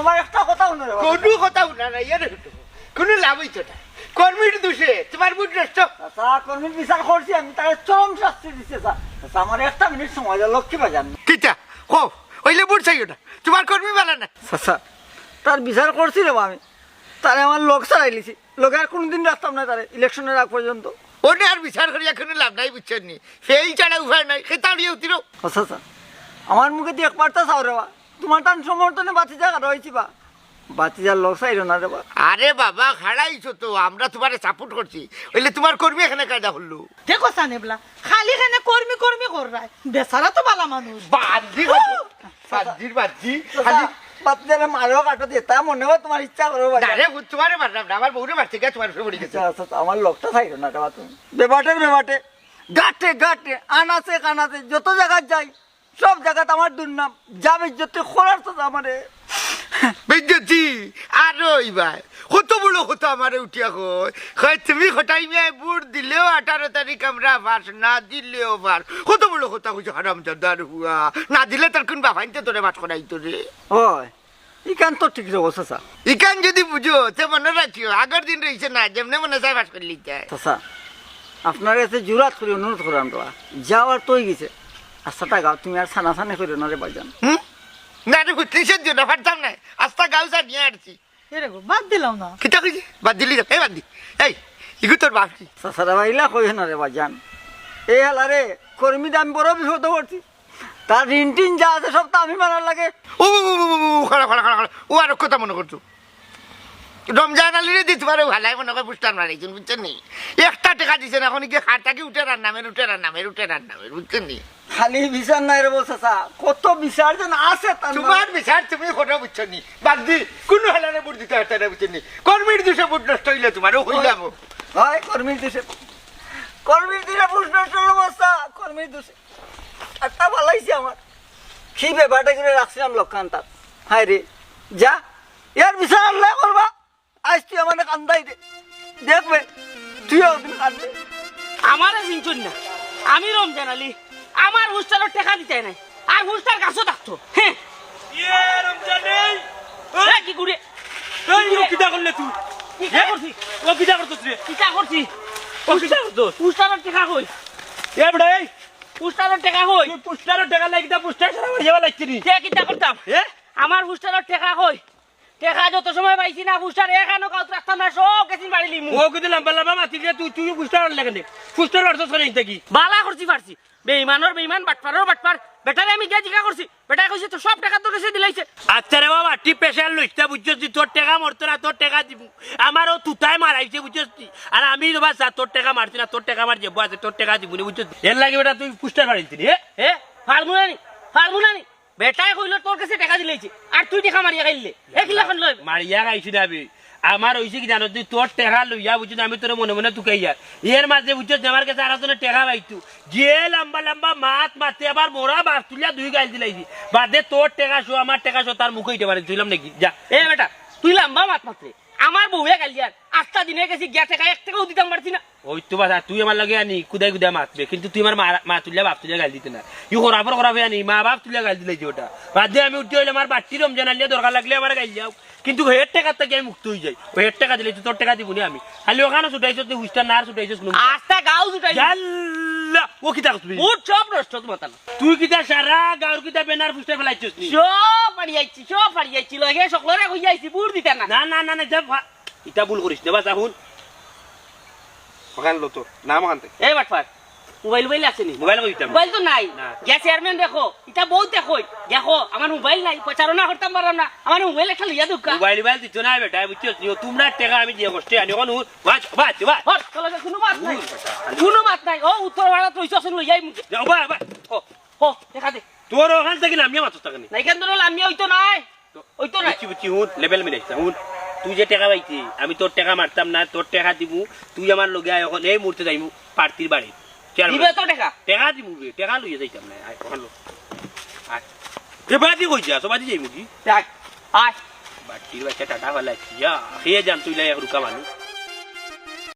আমার একটা কথা শুনে রে কোনো কথা শুনা নাই ইয়ার কোনো লাভ হইতো না কর্মীর দোষে তোমার বুঝ নষ্ট চাচা কর্মীর বিচার করছি আমি তাকে চরম শাস্তি দিচ্ছে চাচা আমার একটা মিনিট সময় দাও লক্ষ্মী বাজার কিটা কো হইলে বুঝ চাইও না তোমার কর্মী বালা না চাচা তার বিচার করছি রে আমি তারে আমার লোক ছাড়াই লিছি লোকে আর কোনদিন রাখতাম না তারে ইলেকশনের আগ পর্যন্ত ওনে আর বিচার করি এখন লাভ নাই বুঝছেন নি সেই ছাড়া উপায় নাই সে তাড়িয়ে উঠিল চাচা আমার মুখে দিয়ে একবার তা চাও রে বা তোমার টান সমর্থনে বাতি জায়গা রয়েছি বা বাতি যার লোক চাইল না রে বা আরে বাবা খাড়াইছো তো আমরা তোমারে সাপোর্ট করছি হইলে তোমার কর্মী এখানে কায়দা হলো দেখো সানেবলা খালি খানে কর্মী কর্মী কর রায় বেচারা তো ভালো মানুষ বাদি বাদি খালি বাতি যারা মারো কাটো দিয়ে তা মনে হয় তোমার ইচ্ছা করো আরে তোমারে মারলাম না আমার বউরে মারতে গেছে তোমার ফেবরি গেছে আমার লোকটা চাইল না রে বা তুমি বেবাটে গাটে গাটে আনাচে কানাচে যত জায়গায় যাই সব জায়গাতে আমার দুর্নাম যাবে যত খোলার তো আমারে বেজ্জতি আর রইবাই কত বড় কথা আমারে উঠিয়া কয় তুমি হঠাই মেয়ে বুট দিলেও 18 তারিখ আমরা পাস না দিলেও পাস কত বড় কথা কইছো হারাম জাদার হুয়া না দিলে তার কোন বাবাইতে তোরে মাছ করাইতো রে ওই ইকান তো ঠিক রে চাচা ইকান যদি বুঝো তে মনে রাখিও আগের দিন রইছে না যেমনে মনে চাই পাস করে লিতে চাচা আপনার কাছে জুরাত করে অনুরোধ করলাম তো যাওয়ার তৈ গেছে আচ্ছাটা গাও তুমি আর ছানা করে না রে ভাইজান না রে কিসের জন্য পারতাম না আস্তা গাও যা নিয়ে আসছি এরকম বাদ দিলাম না কিতা কইছি বাদ দিলি এই বাদ দি এই ইগু তোর বাপছি চাচারা ভাইলা কই না রে ভাইজান এই হালারে কর্মীতে আমি বড় বিপদ করছি তার ঋণ টিন যা আছে সব তো আমি মানার লাগে ও খাড়া ও আর কথা মনে করছো রমজান আলীরে দিতে পারো ভালাই মনে করে পুষ্টার মারাইছেন বুঝছেন নি একটা টাকা দিচ্ছেন এখন কি খাটাকে উঠে নামের বুঝছেন নি খালি বিচার নাই রে চাচা কত বিচার যেন আছে তোমার বিচার তুমি কথা বুঝছো নি বাদ দি কোনো হালারে বুট দিতে হাতে না বুঝছেন নি কর্মীর দোষে বুট নষ্ট হইলে তোমারও হইলাম হয় কর্মীর দোষে বুঝ নষ্ট হলো বাচ্চা কর্মীর দোষে একটা ভালাইছে আমার কি ব্যাপারটা করে রাখছিলাম লক্ষান্তার হায় রে যা এর বিচার আল্লাহ করবা আজ তুই আমার কান্দাই দে দেখবে তুইও ওদিন কাঁদবে আমার চিনছুন না আমি রমজান আলী আমার হুস্টারও টেকা দিতে নাই আর হুস্টার গাছও থাকতো হ্যাঁ কি করে কিটা করলে তুই কিটা করছি ও কিটা করছিস রে কিটা করছি ও কিটা করছিস হুস্টারের টেকা কই এ বড় এই হুস্টারের টেকা কই তুই পুস্টারের টাকা লাগিটা পুস্টার সারা বাড়ি যাওয়া লাগছিস কে কিটা করতাম এ আমার হুস্টারের টেকা কই টেকা যত সময় পাইছি না হুস্টার এখানো কাউত রাখতাম না সব গেছিন বাড়ি লিমু ও কিন্তু লম্বা লম্বা মাতি দিয়ে তুই পুস্টার লাগে নে পুস্টার অর্থ করে থাকি বালা করছি পারছি বেঈমানের বেঈমান বাটপারের বাটপার বেটারে আমি গিয়া জিজ্ঞা করছি বেটা কইছে তো সব টাকা তোর কাছে দিলাইছে আচ্ছা রে বাবা টি পেশার লইতা বুঝছিস তুই তোর টাকা মরতো না তোর টাকা দিব আমারও তুতাই মারাইছে বুঝছিস তুই আর আমি বাস তোর টাকা মারছি না তোর টাকা মার যাবো আছে তোর টাকা দিব না বুঝছিস এর লাগে বেটা তুই পুস্টার মারিছিস হে ফার্মুলানি বেটাই কইলো তোর কাছে টাকা দিলাইছে আর তুই টাকা মারিয়া খাইলে একলাখন লই মারিয়া খাইছি না আমি আমার হয়েছে কি জানো তুই তোর টেকা লইয়া বুঝছিস আমি তোর মনে মনে তুকাইয়া এর মাঝে বুঝছিস আমার কাছে আর তোর টেকা পাইতু যে লম্বা লম্বা মাত মাতে আবার মোরা বাস তুলিয়া দুই গাইল দিলাইছি বাদে তোর টেকা শো আমার টেকা শো তার মুখে ইতে পারে তুইলাম নাকি যা এ বেটা তুই লম্বা মাত মাত্রে আমার বউয়ে গাইলিয়ার আটটা দিনে গেছি গিয়া টাকা 1 টাকাও দিতাম পারছি না ওই তো বাধা তুই আমার লাগে আনি কুদাই কুদাই মাতবে কিন্তু তুই আমার মা তুলিয়া বাপ তুলিয়া গাল দিতে না ই খরাব আনি মা বাপ তুলিয়া গাল দিলাইছি ওটা বাদে আমি উঠতে হইলে আমার বাড়তি রমজান আলিয়া দরকার লাগলে আমার গাইল যাও কিন্তু হের টাকার থেকে আমি মুক্ত হয়ে যাই ওই হের টাকা দিলে তোর টাকা দিব না আমি খালি ওখানে ছুটাইছো তুই হুস্টার না আর ছুটাইছো আস্তা গাও ছুটাই জাল্লা ও কিতা করছিস উঠ সব নষ্ট তোমার তুই কিতা সারা গাঁর কিতা বেনার ফুস্টার ফেলাইছিস নি সব পাড়ি আইছি লগে সকলরে কই আইছি বুড় দিতা না না যা ইটা ভুল করিস না বাস এখন ওখান লো তো নাম ওখান থেকে এই বাটপার মোবাইল আছে নি মোবাইল কইতাম মোবাইল তো নাই গ্যাস চেয়ারম্যান দেখো এটা বহুত দেখো আমার মোবাইল নাই প্রচারণা করতাম পারলাম না আমার মোবাইল একটা লইয়া দুকা মোবাইল দিত না বেটা বুঝছিস তোমরা টাকা আমি দিয়ে কষ্টে আনি এখন বাস চলো কোনো মাত নাই ও উত্তর ভাড়া তো ইচ্ছা লইয়াই মুখে যাও বা হো দেখা দে তোর ওখান থেকে নামিয়ে মাত্র টাকা নেই নাই কেন ধরো আমি হইতো নাই বুঝছি হুন লেভেল মিলাইছা হুন তুই যে টাকা পাইছি আমি তোর টাকা মারতাম না তোর টাকা দিব তুই আমার লগে এখন এই মুহূর্তে যাইমু পার্টির বাড়ি দিবে তো টাকা টাকা দিব টাকা লইয়া যাইতাম না আয় ওখান এ বাদি কইছা সবাই যাইমু কি আয় পার্টির বাচ্চা টাটা ফেলাইছি খেয়ে যান তুই লাই রুকা মানুষ